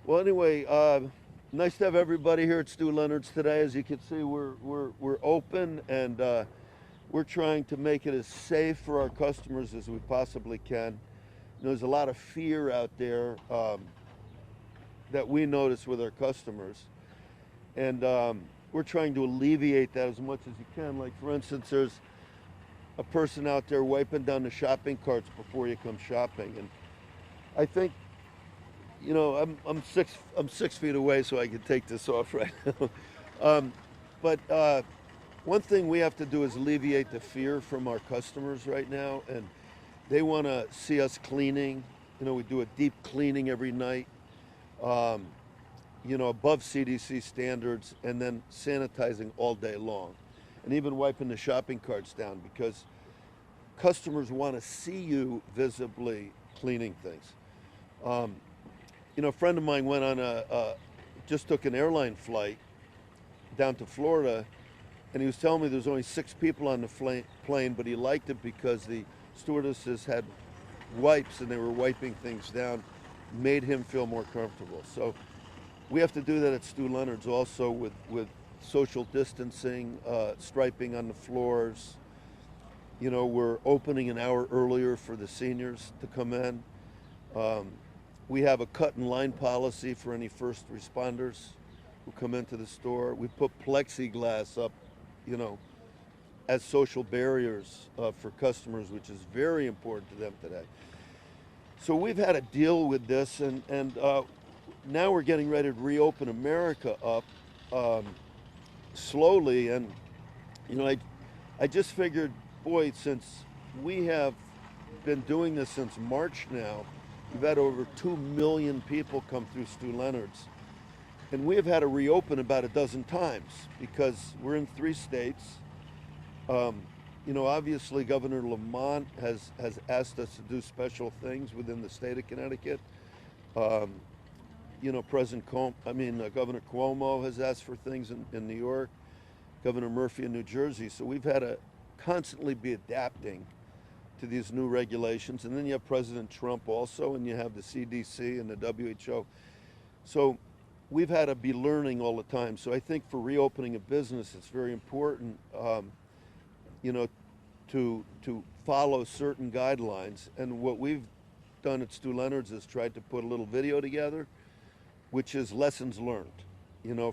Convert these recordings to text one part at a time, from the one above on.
Well, anyway, nice to have everybody here at Stu Leonard's today. As you can see, we're open and we're trying to make it as safe for our customers as we possibly can. There's a lot of fear out there that we notice with our customers, and we're trying to alleviate that as much as you can. Like, for instance, there's a person out there wiping down the shopping carts before you come shopping, and I think, I'm 6 feet away, so I can take this off right now. But one thing we have to do is alleviate the fear from our customers right now, and they want to see us cleaning. We do a deep cleaning every night, above CDC standards, and then sanitizing all day long, and even wiping the shopping carts down because customers want to see you visibly cleaning things. A friend of mine went on just took an airline flight down to Florida, and he was telling me there was only 6 people on the plane, but he liked it because the stewardesses had wipes and they were wiping things down, made him feel more comfortable. So we have to do that at Stu Leonard's also with social distancing, striping on the floors. We're opening an hour earlier for the seniors to come in. We have a cut-in-line policy for any first responders who come into the store. We put plexiglass up, as social barriers for customers, which is very important to them today. So we've had to deal with this, and now we're getting ready to reopen America up slowly. And, I just figured, boy, since we have been doing this since March now, we've had over 2 million people come through Stu Leonard's. And we have had to reopen about a dozen times because we're in 3 states. Obviously Governor Lamont has asked us to do special things within the state of Connecticut. Governor Cuomo has asked for things in New York, Governor Murphy in New Jersey. So we've had to constantly be adapting to these new regulations. And then you have President Trump also, and you have the CDC and the WHO. So we've had to be learning all the time. So I think for reopening a business, it's very important, to follow certain guidelines. And what we've done at Stu Leonard's is tried to put a little video together, which is lessons learned,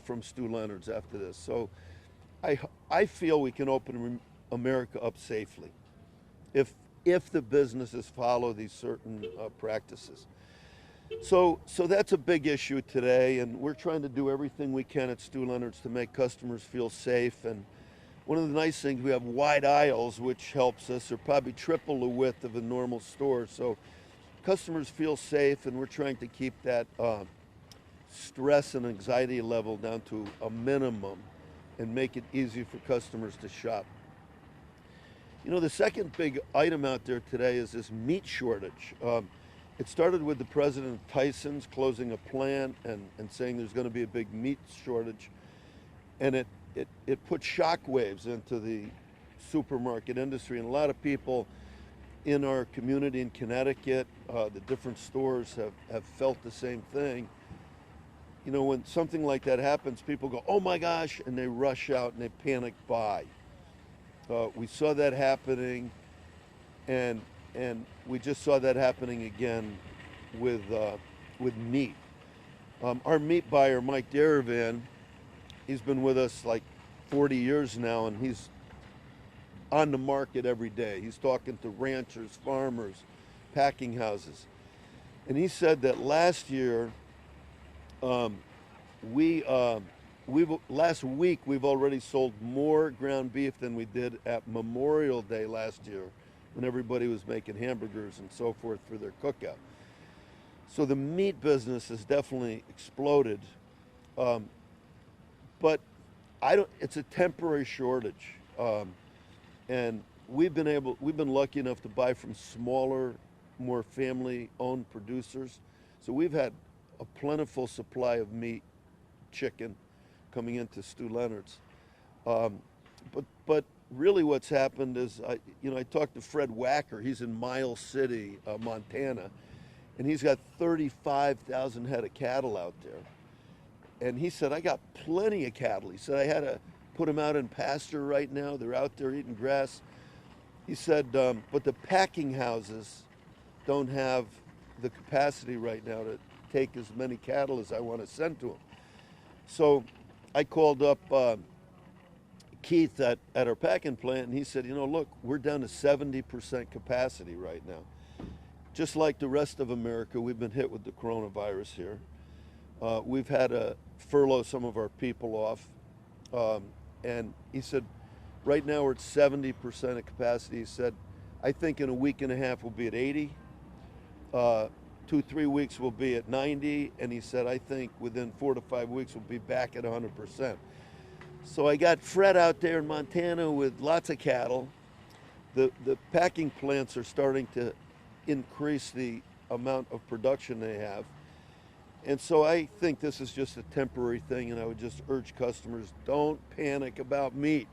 from Stu Leonard's after this. So I feel we can open America up safely if the businesses follow these certain practices. So that's a big issue today, and we're trying to do everything we can at Stu Leonard's to make customers feel safe. And one of the nice things, we have wide aisles, which helps us. They're probably triple the width of a normal store, so customers feel safe, and we're trying to keep that stress and anxiety level down to a minimum and make it easy for customers to shop. The second big item out there today is this meat shortage. It started with the president of Tyson's closing a plant and saying there's going to be a big meat shortage. And it put shockwaves into the supermarket industry. And a lot of people in our community in Connecticut, the different stores have felt the same thing. When something like that happens, people go, oh my gosh, and they rush out and they panic buy. We saw that happening, and we just saw that happening again with meat. Our meat buyer, Mike Daravan, he's been with us like 40 years now, and he's on the market every day. He's talking to ranchers, farmers, packing houses. And he said that last year, last week we've already sold more ground beef than we did at Memorial Day last year, when everybody was making hamburgers and so forth for their cookout. So the meat business has definitely exploded, but it's a temporary shortage, and we've been lucky enough to buy from smaller, more family-owned producers. So we've had a plentiful supply of meat, chicken, coming into Stu Leonard's. But really what's happened is, I talked to Fred Wacker. He's in Miles City, Montana, and he's got 35,000 head of cattle out there. And he said, I got plenty of cattle. He said, I had to put them out in pasture right now. They're out there eating grass. He said, but the packing houses don't have the capacity right now to take as many cattle as I want to send to them. So I called up Keith at our packing plant, and he said, look, we're down to 70% capacity right now. Just like the rest of America, we've been hit with the coronavirus here. We've had to furlough some of our people off. And he said, right now we're at 70% of capacity. He said, I think in a week and a half we'll be at 80. 2-3 weeks we'll be at 90. And he said, I think within 4 to 5 weeks we'll be back at 100%. So I got Fred out there in Montana with lots of cattle. The packing plants are starting to increase the amount of production they have. And so I think this is just a temporary thing, and I would just urge customers, don't panic about meat.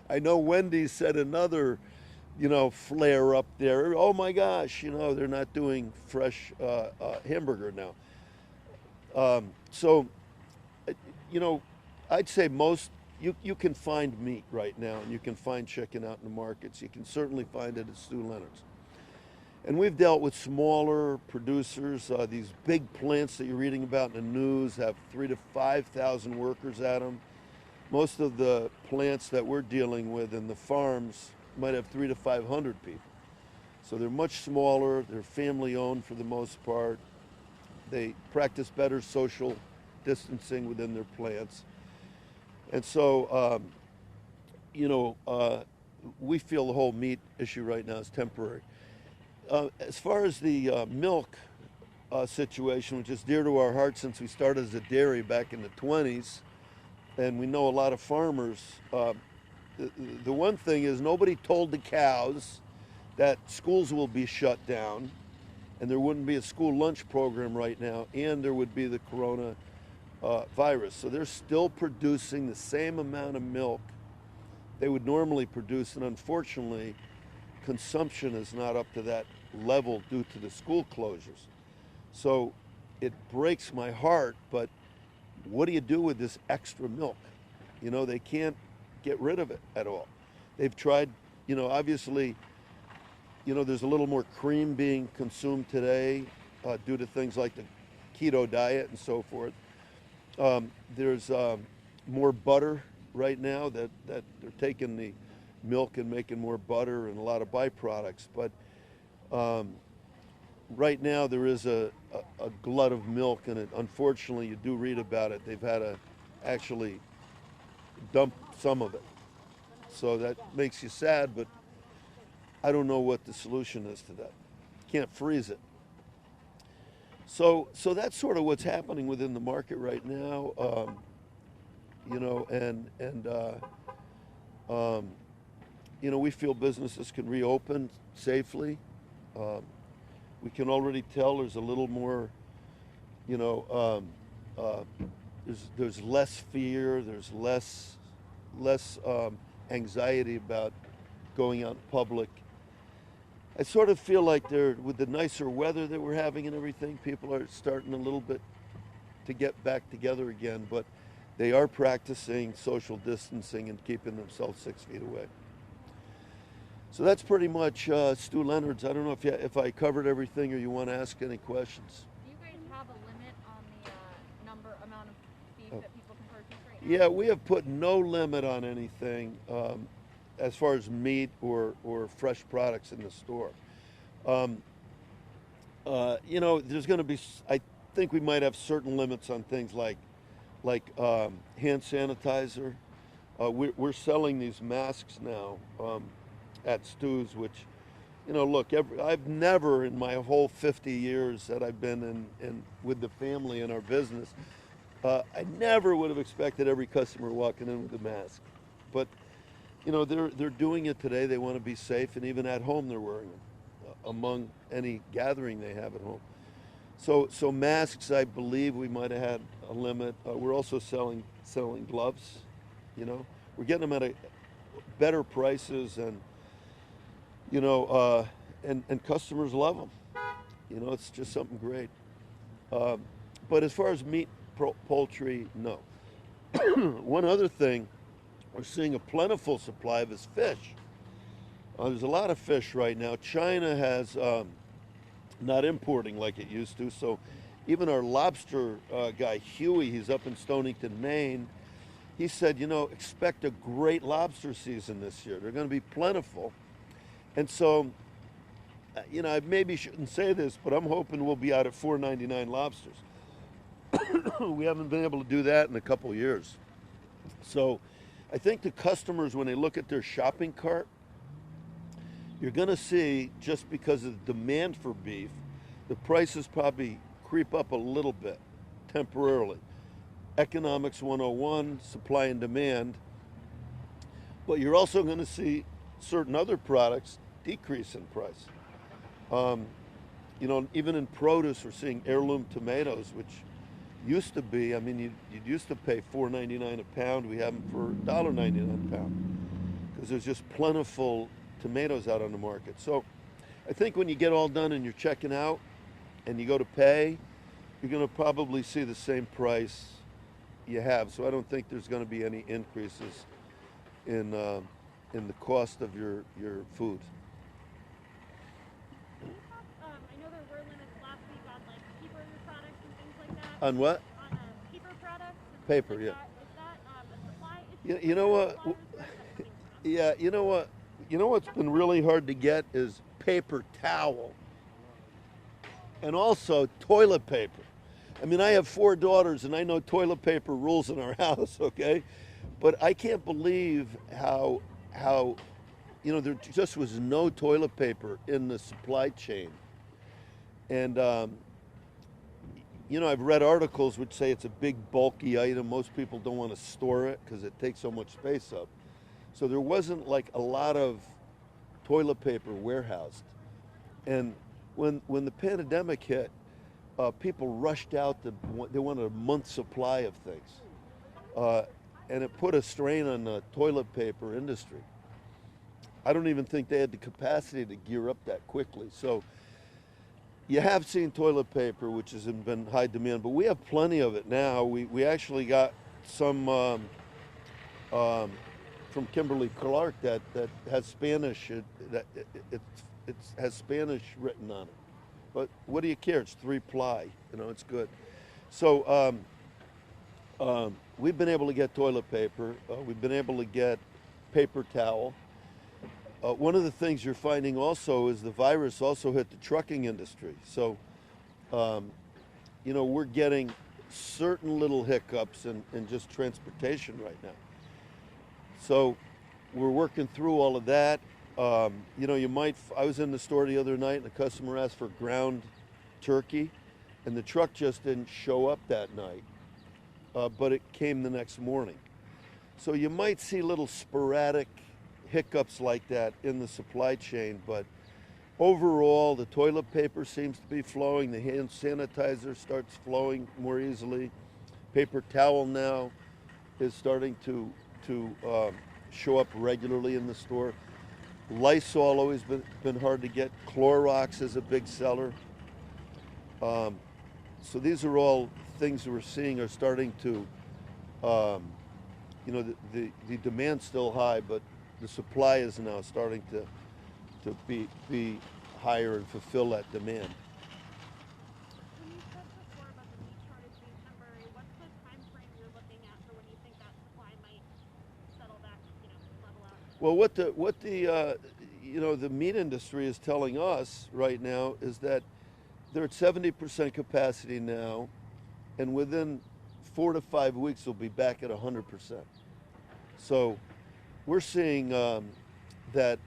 I know Wendy's said another, flare up there. Oh my gosh, they're not doing fresh hamburger now. So, I'd say you can find meat right now, and you can find chicken out in the markets. You can certainly find it at Stu Leonard's. And we've dealt with smaller producers. These big plants that you're reading about in the news have 3,000 to 5,000 workers at them. Most of the plants that we're dealing with in the farms might have 300 to 500 people. So they're much smaller. They're family owned for the most part. They practice better social distancing within their plants. And so, we feel the whole meat issue right now is temporary. As far as the milk situation, which is dear to our heart since we started as a dairy back in the 20s, and we know a lot of farmers, the one thing is nobody told the cows that schools will be shut down and there wouldn't be a school lunch program right now, and there would be the corona virus. So they're still producing the same amount of milk they would normally produce, and unfortunately consumption is not up to that level due to the school closures. So it breaks my heart, but what do you do with this extra milk? They can't get rid of it at all. They've tried, obviously, there's a little more cream being consumed today due to things like the keto diet and so forth. There's more butter right now that they're taking the milk and making more butter and a lot of byproducts. But right now there is a glut of milk, and unfortunately you do read about it. They've had to actually dump some of it. So that makes you sad, but I don't know what the solution is to that. Can't freeze it. So that's sort of what's happening within the market right now. We feel businesses can reopen safely. We can already tell there's a little more, there's less fear, there's less anxiety about going out in public. I sort of feel like with the nicer weather that we're having and everything, people are starting a little bit to get back together again, but they are practicing social distancing and keeping themselves 6 feet away. So that's pretty much Stu Leonard's. I don't know if I covered everything or you want to ask any questions. Do you guys have a limit on the amount of beef that people can purchase right now? Yeah, we have put no limit on anything as far as meat or fresh products in the store. There's going to be, I think we might have certain limits on things like hand sanitizer. We're selling these masks now at Stu's, which, look, I've never in my whole 50 years that I've been in with the family in our business, I never would have expected every customer walking in with a mask. But, they're doing it today. They want to be safe, and even at home they're wearing them among any gathering they have at home. So masks, I believe we might have had a limit. We're also selling gloves. We're getting them at better prices, and and customers love them. You know, it's just something great. Um, but as far as meat, poultry, no. One other thing we're seeing a plentiful supply of is fish. There's a lot of fish right now. China has not importing like it used to, so even our lobster guy, Huey, he's up in Stonington, Maine, he said, you know, expect a great lobster season this year. They're going to be plentiful. And so, you know, I maybe shouldn't say this, but I'm hoping we'll be out at $4.99 lobsters. We haven't been able to do that in a couple of years. So I think the customers, when they look at their shopping cart, you're going to see, just because of the demand for beef, the prices probably creep up a little bit temporarily. Economics 101, supply and demand. But you're also going to see certain other products decrease in price. You know, even in produce, we're seeing heirloom tomatoes, which used to be, I mean, you used to pay $4.99 a pound. We have them for $1.99 a pound because there's just plentiful tomatoes out on the market. So I think when you get all done and you're checking out and you go to pay, you're going to probably see the same price you have. So I don't think there's going to be any increases in the cost of your food. I know there were limits last week on like paper products and things like that. On what? On paper products. And Paper, things yeah. like that. Is that a supply issue? You know what? Suppliers? Where's that coming from? Yeah, you know what? You know what's been really hard to get is paper towel. And also toilet paper. I mean, I have 4 daughters and I know toilet paper rules in our house, okay? But I can't believe how you know, there just was no toilet paper in the supply chain. And you know, I've read articles which say it's a big bulky item. Most people don't want to store it because it takes so much space up. So there wasn't like a lot of toilet paper warehoused. And when the pandemic hit, people rushed out. They wanted a month's supply of things. And it put a strain on the toilet paper industry. I don't even think they had the capacity to gear up that quickly. So you have seen toilet paper, which has been high demand, but we have plenty of it now. We actually got some from Kimberly Clark that has Spanish. It has Spanish written on it. But what do you care? It's 3-ply. You know, it's good. So we've been able to get toilet paper. We've been able to get paper towel. One of the things you're finding also is the virus also hit the trucking industry. So, you know, we're getting certain little hiccups in just transportation right now. So we're working through all of that. You know, I was in the store the other night and the customer asked for ground turkey and the truck just didn't show up that night, but it came the next morning. So you might see little sporadic hiccups like that in the supply chain, but overall the toilet paper seems to be flowing, the hand sanitizer starts flowing more easily, paper towel now is starting to show up regularly in the store. Lysol always been hard to get. Clorox is a big seller. So these are all things that we're seeing are starting to, you know, the demand's still high, but the supply is now starting to be higher and fulfill that demand. When you said before about the meat shortage being temporary, what's the time frame you're looking at for when you think that supply might settle back, you know, level out? Well, what the you know, the meat industry is telling us right now is that they're at 70% capacity now, and within 4 to 5 weeks they'll be back at 100%. So we're seeing that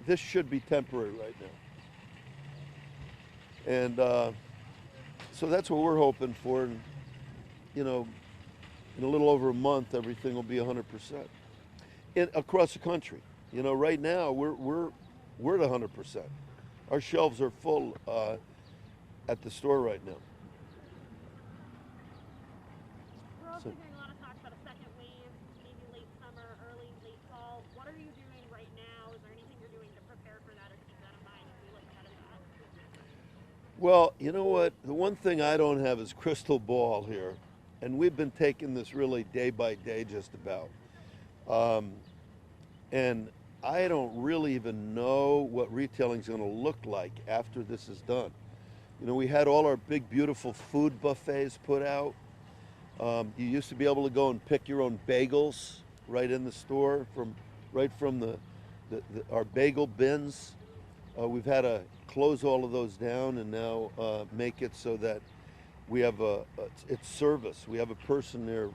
this should be temporary right now, and so that's what we're hoping for. And you know, in a little over a month, everything will be 100% across the country. You know, right now we're at 100%. Our shelves are full at the store right now. We're also hearing a lot of talk about a second wave, maybe late summer, late fall. What are you doing right now? Is there anything you're doing to prepare for that or keep that in mind as we look ahead of that? Well, you know what? The one thing I don't have is crystal ball here, and we've been taking this really day by day, just about. Um, and I don't really even know what retailing is going to look like after this is done. You know, we had all our big, beautiful food buffets put out. You used to be able to go and pick your own bagels right in the store right from our bagel bins. We've had to close all of those down and now make it so that we have it's service. We have a person there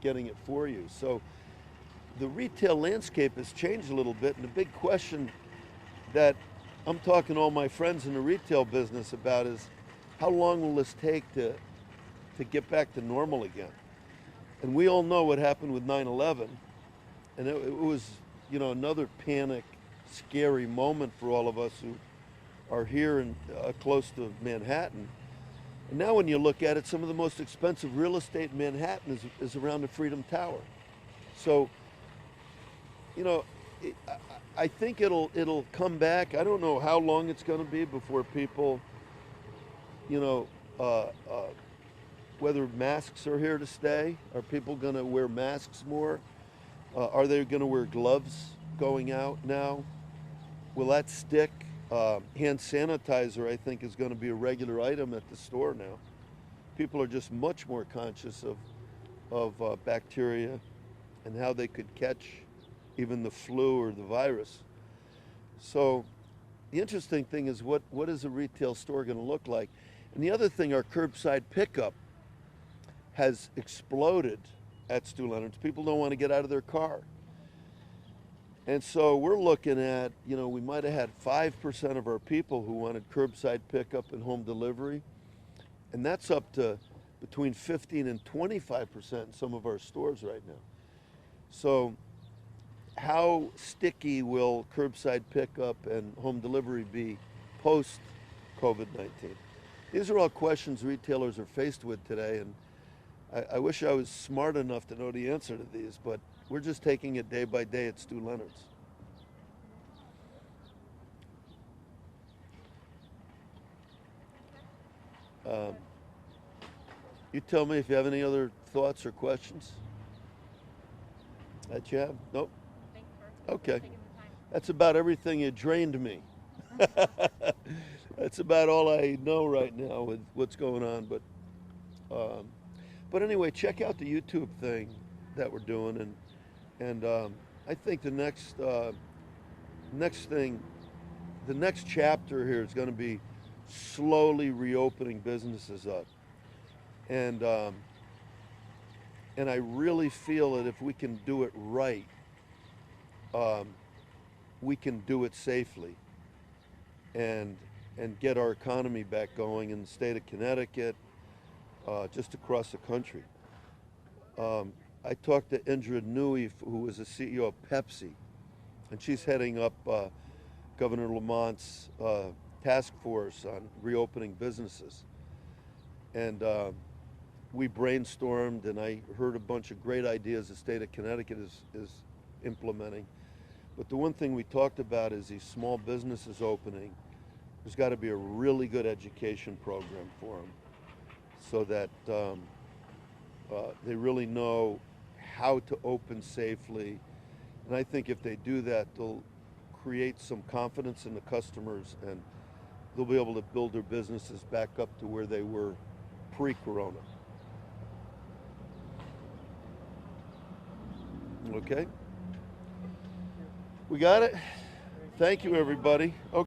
getting it for you. So the retail landscape has changed a little bit, and the big question that I'm talking to all my friends in the retail business about is how long will this take to get back to normal again? And we all know what happened with 9/11, and it was, you know, another panic, scary moment for all of us who are here and close to Manhattan. And now when you look at it, some of the most expensive real estate in Manhattan is around the Freedom Tower. So, you know, I think it'll come back. I don't know how long it's going to be before people, you know, whether masks are here to stay. Are people going to wear masks more? Are they going to wear gloves going out now? Will that stick? Hand sanitizer, I think, is going to be a regular item at the store now. People are just much more conscious of bacteria and how they could catch even the flu or the virus. So the interesting thing is what is a retail store going to look like? And the other thing, our curbside pickup has exploded at Stu Leonard's. People don't want to get out of their car. And so we're looking at, you know, we might have had 5% of our people who wanted curbside pickup and home delivery. And that's up to between 15 and 25% in some of our stores right now. So how sticky will curbside pickup and home delivery be post COVID-19? These are all questions retailers are faced with today, and I wish I was smart enough to know the answer to these, but we're just taking it day by day at Stu Leonard's. You tell me if you have any other thoughts or questions that you have? Nope. Thanks for Okay. taking the time. That's about everything. You drained me. That's about all I know right now with what's going on. But anyway, check out the YouTube thing that we're doing, and I think the next thing, the next chapter here is going to be slowly reopening businesses up, and I really feel that if we can do it right, we can do it safely, and get our economy back going in the state of Connecticut, just across the country. I talked to Indra Nui, who was the CEO of Pepsi, and she's heading up Governor Lamont's task force on reopening businesses. And we brainstormed, and I heard a bunch of great ideas the state of Connecticut is implementing. But the one thing we talked about is these small businesses opening. There's got to be a really good education program for them, so that they really know how to open safely. And I think if they do that, they'll create some confidence in the customers, and they'll be able to build their businesses back up to where they were pre-corona. Okay? We got it? Thank you, everybody. Okay.